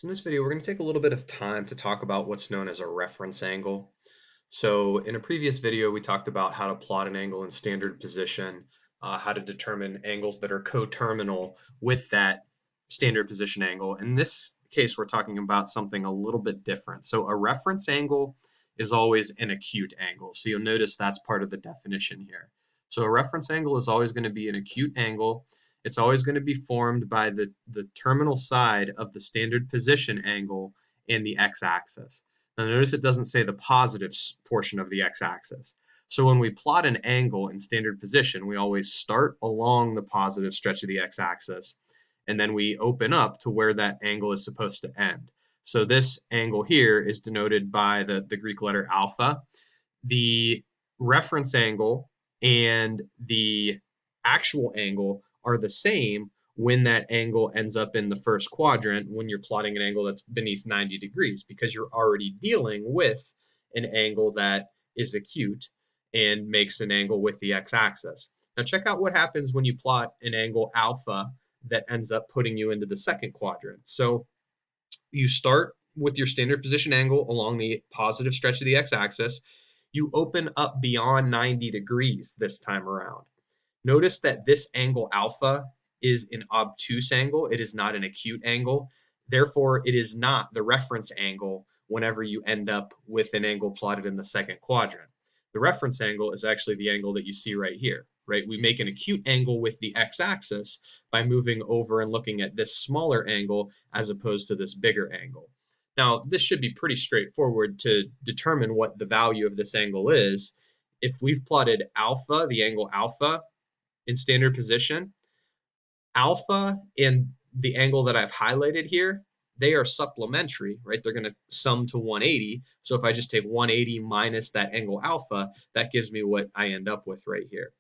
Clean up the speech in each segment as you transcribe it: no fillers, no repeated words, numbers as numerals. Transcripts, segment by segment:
So in this video, we're going to take a little bit of time to talk about what's known as a reference angle. So in a previous video, we talked about how to plot an angle in standard position, how to determine angles that are coterminal with that standard position angle. In this case, we're talking about something a little bit different. So a reference angle is always an acute angle. So you'll notice that's part of the definition here. So a reference angle is always going to be an acute angle. It's always going to be formed by the terminal side of the standard position angle and the x-axis. Now notice it doesn't say the positive portion of the x-axis. So when we plot an angle in standard position, we always start along the positive stretch of the x-axis, and then we open up to where that angle is supposed to end. So this angle here is denoted by the Greek letter alpha. The reference angle and the actual angle are the same when that angle ends up in the first quadrant when you're plotting an angle that's beneath 90 degrees, because you're already dealing with an angle that is acute and makes an angle with the x-axis. Now check out what happens when you plot an angle alpha that ends up putting you into the second quadrant. So you start with your standard position angle along the positive stretch of the x-axis. You open up beyond 90 degrees this time around. Notice that this angle alpha is an obtuse angle. It is not an acute angle. Therefore, it is not the reference angle whenever you end up with an angle plotted in the second quadrant. The reference angle is actually the angle that you see right here, right? We make an acute angle with the x-axis by moving over and looking at this smaller angle as opposed to this bigger angle. Now, this should be pretty straightforward to determine what the value of this angle is. If we've plotted alpha, the angle alpha, in standard position, alpha and the angle that I've highlighted here, they are supplementary, right? They're going to sum to 180. So if I just take 180 minus that angle alpha, that gives me what I end up with right here.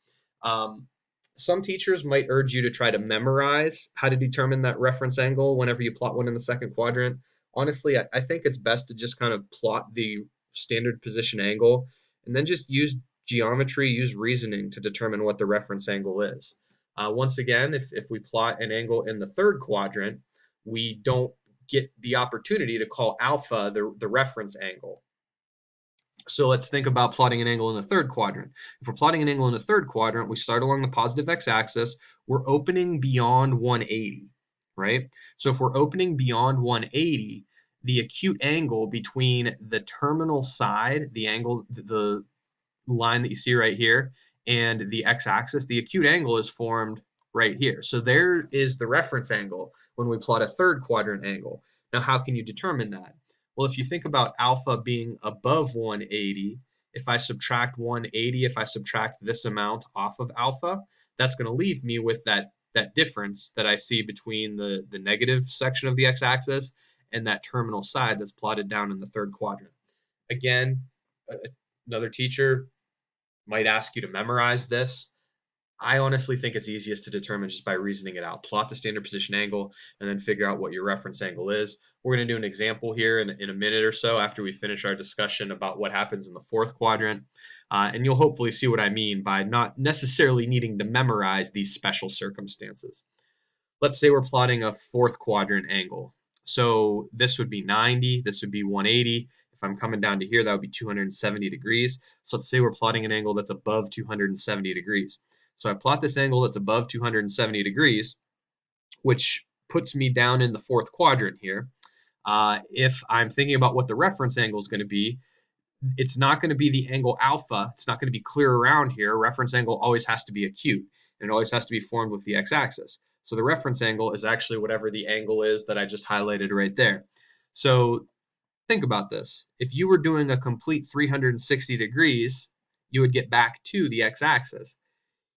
Some teachers might urge you to try to memorize how to determine that reference angle whenever you plot one in the second quadrant. Honestly, I think it's best to just kind of plot the standard position angle and then just use geometry, use reasoning to determine what the reference angle is. Once again, if we plot an angle in the third quadrant, we don't get the opportunity to call alpha the reference angle. So let's think about plotting an angle in the third quadrant. If we're plotting an angle in the third quadrant, we start along the positive x-axis. We're opening beyond 180, right? So if we're opening beyond 180, the acute angle between the terminal side, the angle, the line that you see right here, and the x-axis, the acute angle is formed right here. So there is the reference angle when we plot a third quadrant angle. Now, how can you determine that? Well, if you think about alpha being above 180, if I subtract 180, if I subtract this amount off of alpha, that's going to leave me with that difference that I see between the negative section of the x-axis and that terminal side that's plotted down in the third quadrant. Again, another teacher might ask you to memorize this. I honestly think it's easiest to determine just by reasoning it out. Plot the standard position angle and then figure out what your reference angle is. We're going to do an example here in a minute or so after we finish our discussion about what happens in the fourth quadrant. And you'll hopefully see what I mean by not necessarily needing to memorize these special circumstances. Let's say we're plotting a fourth quadrant angle. So this would be 90, this would be 180. If I'm coming down to here, that would be 270 degrees. So let's say we're plotting an angle that's above 270 degrees. So I plot this angle that's above 270 degrees, which puts me down in the fourth quadrant here. If I'm thinking about what the reference angle is going to be, it's not going to be the angle alpha. It's not going to be clear around here. Reference angle always has to be acute, and it always has to be formed with the x-axis. So the reference angle is actually whatever the angle is that I just highlighted right there. So think about this. If you were doing a complete 360 degrees, you would get back to the x-axis.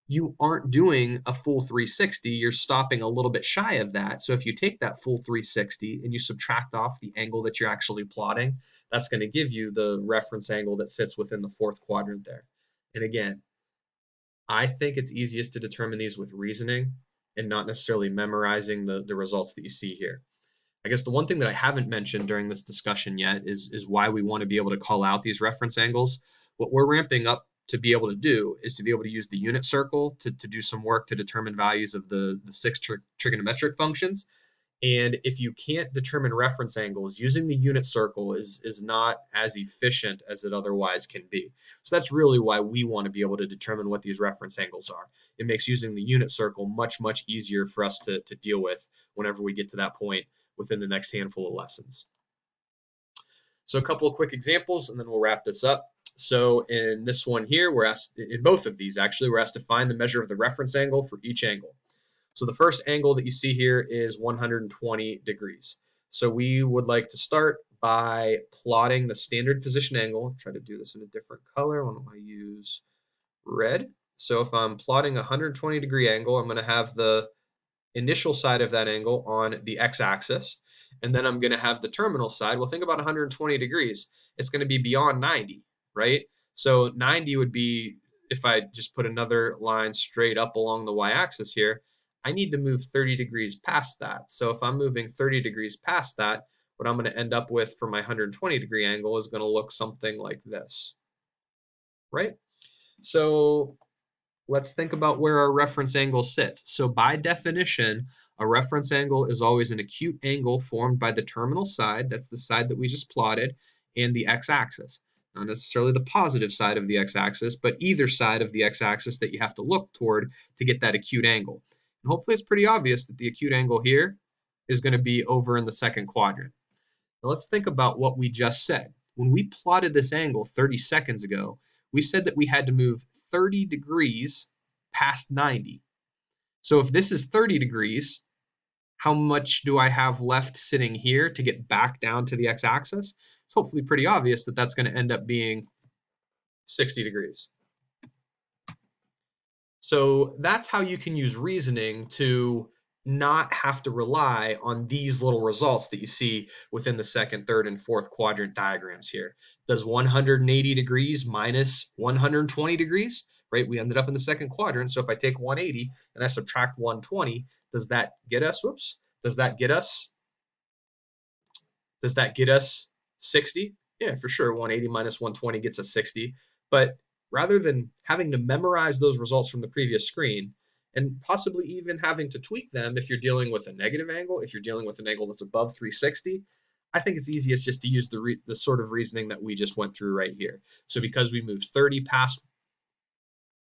You aren't doing a full 360, you're stopping a little bit shy of that. So if you take that full 360 and you subtract off the angle that you're actually plotting, that's going to give you the reference angle that sits within the fourth quadrant there. And again, I think it's easiest to determine these with reasoning and not necessarily memorizing the results that you see here. I guess the one thing that I haven't mentioned during this discussion yet is why we want to be able to call out these reference angles. What we're ramping up to be able to do is to be able to use the unit circle to do some work to determine values of the six trigonometric functions. And if you can't determine reference angles, using the unit circle is not as efficient as it otherwise can be. So that's really why we want to be able to determine what these reference angles are. It makes using the unit circle much, much easier for us to deal with whenever we get to that point within the next handful of lessons. So a couple of quick examples, and then we'll wrap this up. So in this one here, we're asked, in both of these actually, we're asked to find the measure of the reference angle for each angle. So the first angle that you see here is 120 degrees. So we would like to start by plotting the standard position angle. I'll try to do this in a different color. Why don't I use red? So if I'm plotting a 120-degree angle, I'm going to have the initial side of that angle on the x-axis, and then I'm going to have the terminal side. Well, think about 120 degrees. It's going to be beyond 90, right? So 90 would be, if I just put another line straight up along the y-axis here, I need to move 30 degrees past that. So if I'm moving 30 degrees past that, what I'm going to end up with for my 120-degree angle is going to look something like this, right? So let's think about where our reference angle sits. So by definition, a reference angle is always an acute angle formed by the terminal side, that's the side that we just plotted, and the x-axis. Not necessarily the positive side of the x-axis, but either side of the x-axis that you have to look toward to get that acute angle. And hopefully it's pretty obvious that the acute angle here is going to be over in the second quadrant. Now let's think about what we just said. When we plotted this angle 30 seconds ago, we said that we had to move 30 degrees past 90. So if this is 30 degrees, how much do I have left sitting here to get back down to the x-axis? It's hopefully pretty obvious that that's going to end up being 60 degrees. So that's how you can use reasoning to not have to rely on these little results that you see within the second, third, and fourth quadrant diagrams here. Does 180 degrees minus 120 degrees, right? We ended up in the second quadrant. So if I take 180 and I subtract 120, does that get us, whoops, does that get us 60? Yeah, for sure. 180 minus 120 gets us 60. But rather than having to memorize those results from the previous screen and possibly even having to tweak them if you're dealing with a negative angle, if you're dealing with an angle that's above 360, I think it's easiest just to use the sort of reasoning that we just went through right here. So because we moved 30 past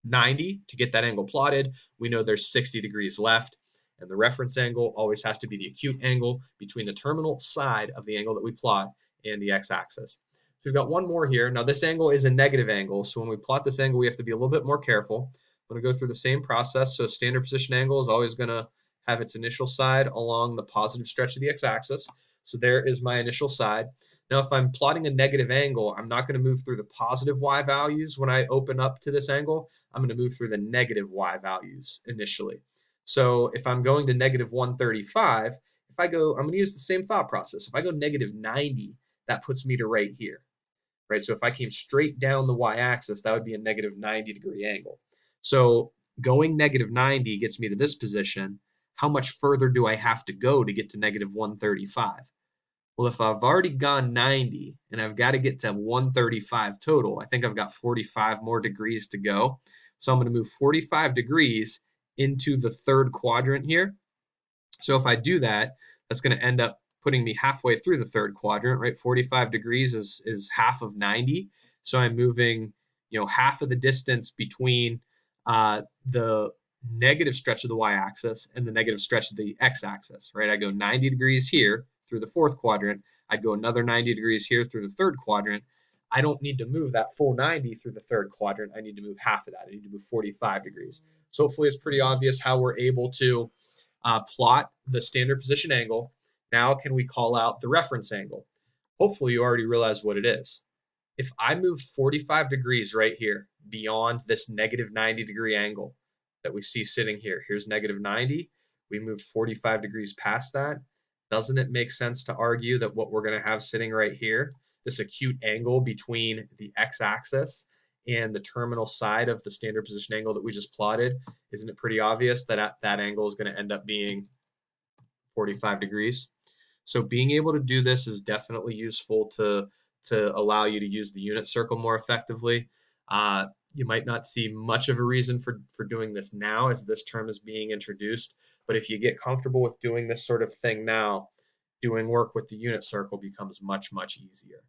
90 to get that angle plotted, we know there's 60 degrees left. And the reference angle always has to be the acute angle between the terminal side of the angle that we plot and the x-axis. So we've got one more here. Now this angle is a negative angle, so when we plot this angle, we have to be a little bit more careful. I'm going to go through the same process. So standard position angle is always going to have its initial side along the positive stretch of the x-axis. So there is my initial side. Now, if I'm plotting a negative angle, I'm not going to move through the positive y values when I open up to this angle. I'm going to move through the negative y values initially. So if I'm going to negative 135, I'm going to use the same thought process. If I go negative 90, that puts me to right here, right? So if I came straight down the y-axis, that would be a negative 90-degree angle. So going negative 90 gets me to this position. How much further do I have to go to get to negative 135? Well, if I've already gone 90 and I've got to get to 135 total, I think I've got 45 more degrees to go. So I'm going to move 45 degrees into the third quadrant here. So if I do that, that's going to end up putting me halfway through the third quadrant, right? 45 degrees is half of 90. So I'm moving, half of the distance between the negative stretch of the y-axis and the negative stretch of the x-axis, right? I go 90 degrees here through the fourth quadrant. I'd go another 90 degrees here through the third quadrant. I don't need to move that full 90 through the third quadrant. I need to move half of that. I need to move 45 degrees. So hopefully it's pretty obvious how we're able to plot the standard position angle. Now can we call out the reference angle? Hopefully you already realize what it is. If I move 45 degrees right here beyond this negative 90-degree angle that we see sitting here, here's negative 90, we moved 45 degrees past that. Doesn't it make sense to argue that what we're going to have sitting right here, this acute angle between the x-axis and the terminal side of the standard position angle that we just plotted, isn't it pretty obvious that that angle is going to end up being 45 degrees? So being able to do this is definitely useful to allow you to use the unit circle more effectively. You might not see much of a reason for doing this now as this term is being introduced, but if you get comfortable with doing this sort of thing now, doing work with the unit circle becomes much, much easier.